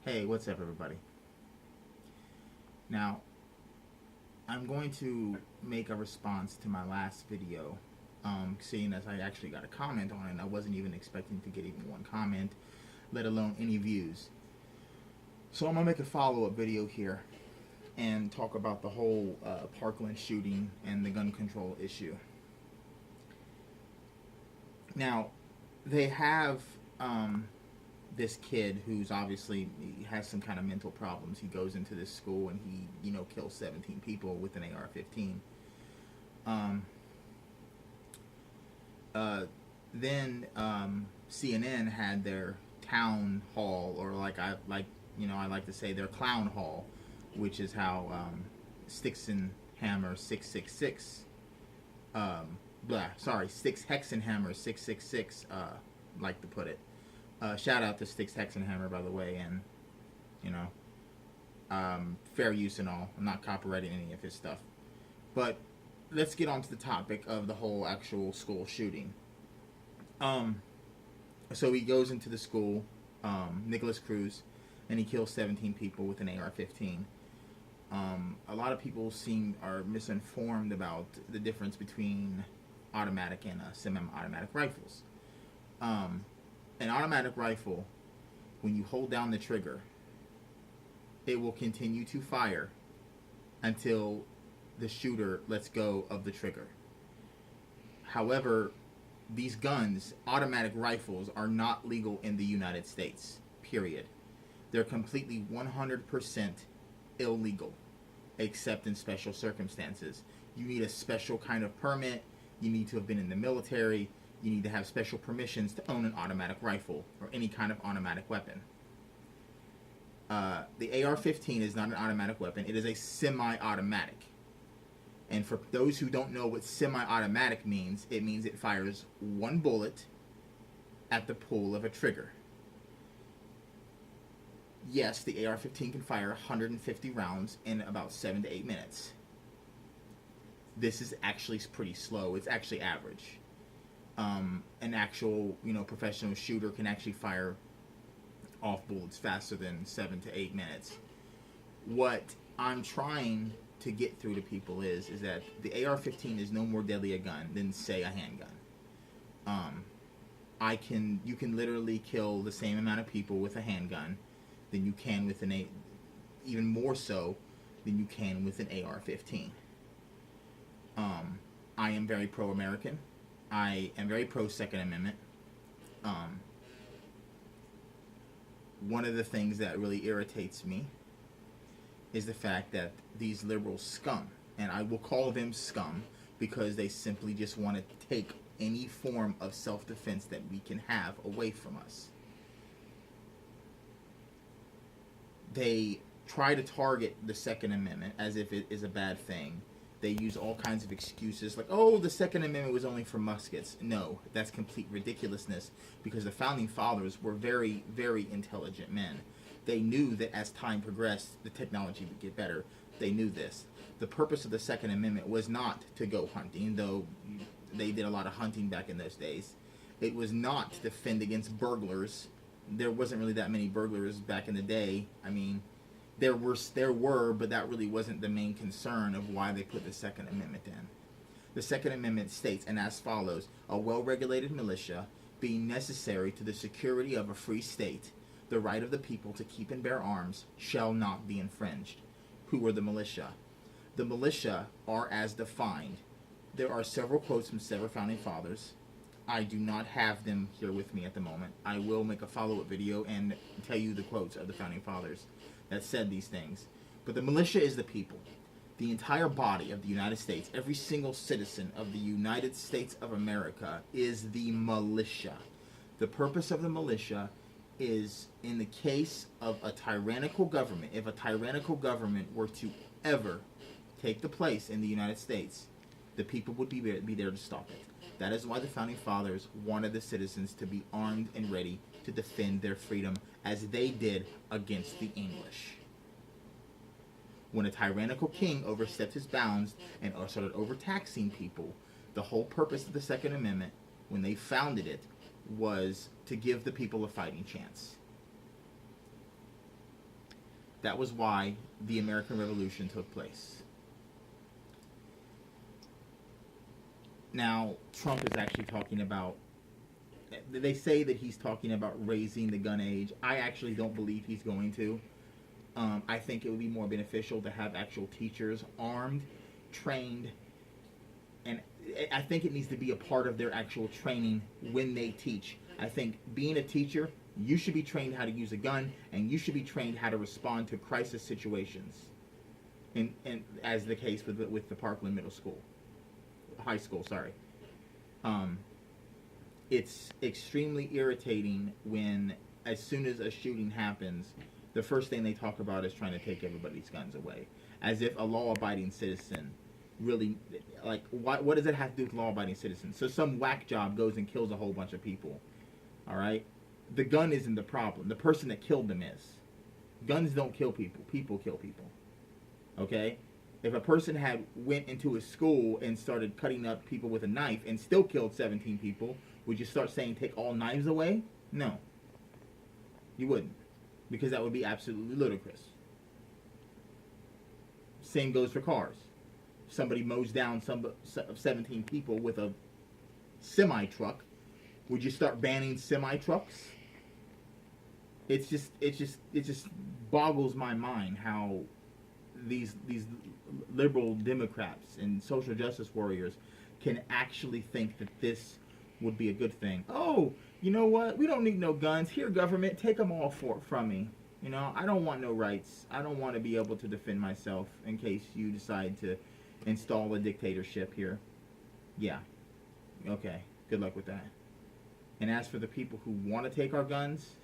Hey, what's up, everybody? Now, I'm going to make a response to my last video, seeing as I actually got a comment on it, and I wasn't even expecting to get even one comment, let alone any views. So I'm going to make a follow-up video here and talk about the whole Parkland shooting and the gun control issue. Now, they have this kid who's obviously he has some kind of mental problems. He goes into this school and he, kills 17 people with an AR-15. Then CNN had their town hall, or I like to say their clown hall, which is how Sticks and Hammer 666, Sticks Hexenhammer 666 like to put it. Shout out to Sticks Hexenhammer, by the way, and fair use and all. I'm not copyrighting any of his stuff. But let's get on to the topic of the whole actual school shooting. So he goes into the school, Nicholas Cruz, and he kills 17 people with an AR-15. A lot of people are misinformed about the difference between automatic and semi-automatic rifles. An automatic rifle, when you hold down the trigger, it will continue to fire until the shooter lets go of the trigger. However, these guns, automatic rifles, are not legal in the United States, period. They're completely 100% illegal, except in special circumstances. You need a special kind of permit. You need to have been in the military. You need to have special permissions to own an automatic rifle or any kind of automatic weapon. The AR-15 is not an automatic weapon. It is a semi-automatic. And for those who don't know what semi-automatic means, it means it fires one bullet at the pull of a trigger. Yes, the AR-15 can fire 150 rounds in about 7 to 8 minutes. This is actually pretty slow. It's actually average. An actual, professional shooter can actually fire off bullets faster than 7 to 8 minutes. What I'm trying to get through to people is that the AR-15 is no more deadly a gun than, say, a handgun. You can literally kill the same amount of people with a handgun than you can with even more so than you can with an AR-15. I am very pro-American. I am very pro-Second Amendment. One of the things that really irritates me is the fact that these liberal scum, and I will call them scum because they simply just want to take any form of self-defense that we can have away from us. They try to target the Second Amendment as if it is a bad thing. They use all kinds of excuses like, oh, the Second Amendment was only for muskets. No, that's complete ridiculousness, because the Founding Fathers were very, very intelligent men. They knew that as time progressed, the technology would get better. They knew this. The purpose of the Second Amendment was not to go hunting, though they did a lot of hunting back in those days. It was not to defend against burglars. There wasn't really that many burglars back in the day. I mean, there were, but that really wasn't the main concern of why they put the Second Amendment in. The Second Amendment states, and as follows: a well-regulated militia, being necessary to the security of a free state, the right of the people to keep and bear arms shall not be infringed. Who are the militia? The militia are as defined. There are several quotes from several Founding Fathers. I do not have them here with me at the moment. I will make a follow-up video and tell you the quotes of the Founding Fathers that said these things. But the militia is the people. The entire body of the United States, every single citizen of the United States of America is the militia. The purpose of the militia is, in the case of a tyrannical government, if a tyrannical government were to ever take the place in the United States, the people would be there to stop it. That is why the Founding Fathers wanted the citizens to be armed and ready to defend their freedom, as they did against the English. When a tyrannical king overstepped his bounds and started overtaxing people, the whole purpose of the Second Amendment, when they founded it, was to give the people a fighting chance. That was why the American Revolution took place. Now, Trump is actually talking about, they say that he's talking about raising the gun age. I actually don't believe he's going to. I think it would be more beneficial to have actual teachers armed, trained, and I think it needs to be a part of their actual training when they teach. I think being a teacher, you should be trained how to use a gun, and you should be trained how to respond to crisis situations. And as the case with the Parkland high school, sorry. It's extremely irritating when, as soon as a shooting happens, the first thing they talk about is trying to take everybody's guns away, as if a law-abiding citizen really, like, what does it have to do with law-abiding citizens? So some whack job goes and kills a whole bunch of people, all right? The gun isn't the problem. The person that killed them is. Guns don't kill people. People kill people, okay? If a person had went into a school and started cutting up people with a knife and still killed 17 people, would you start saying take all knives away? No. You wouldn't. Because that would be absolutely ludicrous. Same goes for cars. Somebody mows down 17 people with a semi-truck. Would you start banning semi-trucks? It just boggles my mind how these liberal Democrats and social justice warriors can actually think that this would be a good thing. Oh, you know what? We don't need no guns. Here, government, take them all from me. You know, I don't want no rights. I don't want to be able to defend myself in case you decide to install a dictatorship here. Yeah. Okay. Good luck with that. And as for the people who want to take our guns,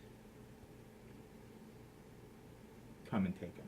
come and take them.